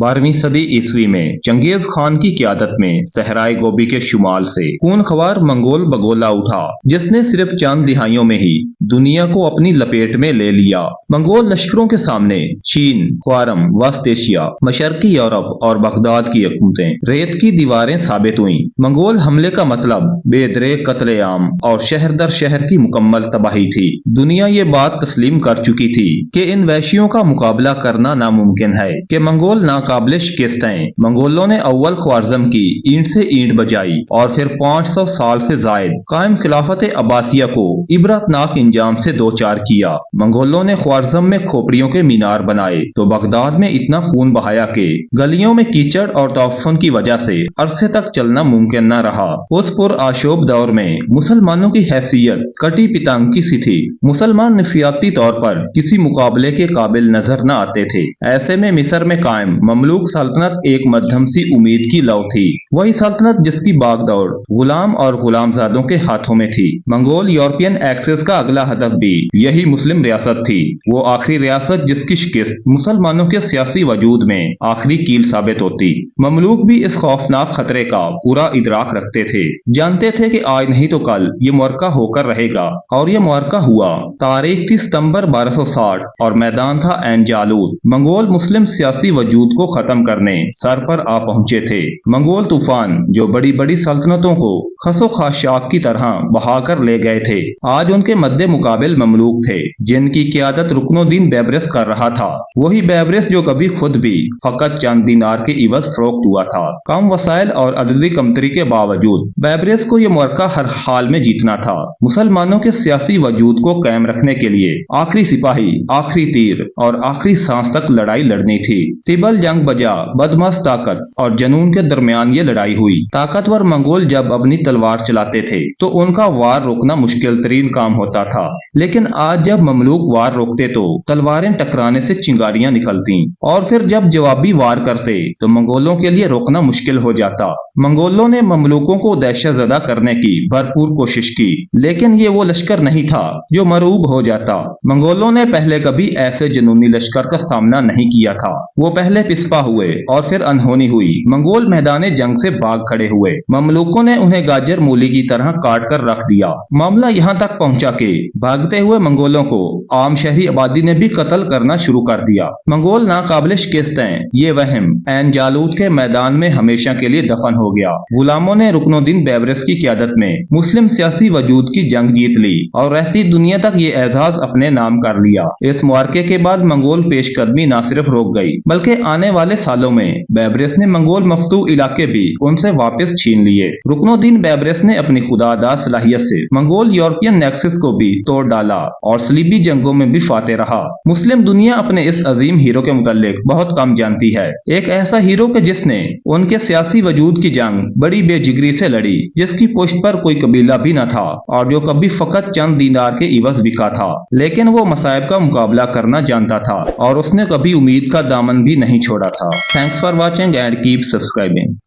12वीं सदी ईस्वी में चंगेज खान की क़यादत में सहराए गोबी के शुमाल से खूनख्वार मंगोल बगोला उठा, जिसने सिर्फ चंद दिहाइयों में ही दुनिया को अपनी लपेट में ले लिया। मंगोल लश्करों के सामने चीन, ख्वारम, वस्त एशिया, मशरकी यूरोप और बगदाद की हुकूमतें रेत की दीवारें साबित हुईं। मंगोल हमले का मतलब बेदरेक कत्लेआम और शहर दर शहर की मुकम्मल तबाही थी। दुनिया ये बात तस्लीम कर चुकी थी कि इन वैशियों का मुकाबला करना नामुमकिन है कि मंगोल नाकाबिल शिकस्त हैं। मंगोलों ने अव्वल ख्वारज़म की ईंट से ईंट बजाई और फिर 500 साल से जायद कायम खिलाफत अब्बासिया को इबरतनाक इंजाम से दो चार किया। मंगोलों ने ख्वारज़म में खोपड़ियों के मीनार बनाए तो बगदाद में इतना खून बहाया कि गलियों में कीचड़ और तोफ़ुन की वजह से अरसे तक चलना मुमकिन न रहा। उस पुरआशोब दौर में मुसलमानों की हैसियत कटी पितांगी सी थी। मुसलमान नफसियाती तौर पर किसी मुकाबले के काबिल नजर न आते थे। ऐसे में मिस्र में कायम ममलूक सल्तनत एक मध्यम सी उम्मीद की लौ थी, वही सल्तनत जिसकी बागदौड़ गुलाम और गुलामजादों के हाथों में थी। मंगोल यूरोपियन एक्सेस का अगला हदफ भी यही मुस्लिम रियासत थी, वो आखिरी रियासत जिसकी शिकस्त मुसलमानों के सियासी वजूद में आखिरी कील साबित होती। ममलूक भी इस खौफनाक खतरे का पूरा इदराक रखते थे, जानते थे कि आज नहीं तो कल ये मुआरका होकर रहेगा, और ये मुआरका हुआ। तारीख थी सितंबर 1260 और मैदान था ऐन जालूद। मंगोल मुस्लिम सियासी वजूद को खत्म करने सर पर आ पहुंचे थे। मंगोल तूफान जो बड़ी बड़ी सल्तनतों को खसो खाशाक की तरह बहाकर ले गए थे, आज उनके मद्दे मुकाबिल ममलूक थे, जिनकी क़यादत रुकनुद्दीन बैबरस कर रहा था। वही बैबरस जो कभी खुद भी फकत चंद दीनार के इवज फरोख्त हुआ था। कम वसाइल और अददी कमतरी के बावजूद बैबरस को यह मुआरका हर हाल में जीतना था। मुसलमानों के सियासी वजूद को कायम रखने के लिए आखिरी सिपाही, आखिरी तीर और आखिरी सांस तक लड़ाई लड़नी थी। तिबल जंग बजा, बदमाश ताकत और जनून के दरमियान ये लड़ाई हुई। ताकतवर मंगोल जब अपनी तलवार चलाते थे तो उनका वार रोकना मुश्किल तरीन काम होता था, लेकिन आज जब ममलूक वार रोकते तो तलवारें टकराने से चिंगारियां निकलती, और फिर जब जवाबी वार करते तो मंगोलों के लिए रोकना मुश्किल हो जाता। मंगोलों ने ममलूकों को दहशत ज़दा करने की भरपूर कोशिश की, लेकिन ये वो लश्कर नहीं था जो मरूब हो जाता। मंगोलों ने पहले कभी ऐसे जनूनी लश्कर का सामना नहीं किया था। वो पहले पिस्पा हुए और फिर अनहोनी हुई। मंगोल मैदाने जंग से भाग खड़े हुए। ममलूकों ने उन्हें गाजर मूली की तरह काट कर रख दिया। मामला यहाँ तक पहुँचा कि भागते हुए मंगोलों को आम शहरी आबादी ने भी कत्ल करना शुरू कर दिया। मंगोल नाकाबिल शिकस्त हैं, ये वहम ऐन जालूद के मैदान में हमेशा के लिए दफन हो गया। गुलामों ने रुकनुद्दीन बैबरस की क़यादत में मुस्लिम सियासी वजूद की जंग जीत ली और रहती दुनिया तक ये एजाज अपने नाम कर लिया। इस मुआरके के बाद मंगोल पेशकदमी न सिर्फ रोक गई, बल्कि आने वाले सालों में बैबरस ने मंगोल मफ्तू इलाके भी उनसे वापस छीन लिए। रुकनुद्दीन बैबरस ने अपनी खुदादार सलाहियत से मंगोल यूरोपियन नेक्सस को भी तोड़ डाला और सलीबी जंगों में भी फाते रहा। मुस्लिम दुनिया अपने इस अजीम हीरो के मुतालिक बहुत कम जानती है। एक ऐसा हीरो के जिसने उनके सियासी वजूद की जंग बड़ी बेजिगरी से लड़ी, जिसकी पुश्त पर कोई कबीला भी न था और जो कभी फकत चंद दीनार के इवज बिका था, लेकिन वो मसाइब का मुकाबला करना जानता था और उसने कभी उम्मीद का दामन भी नहीं छोड़ा था। Thanks for watching and keep subscribing.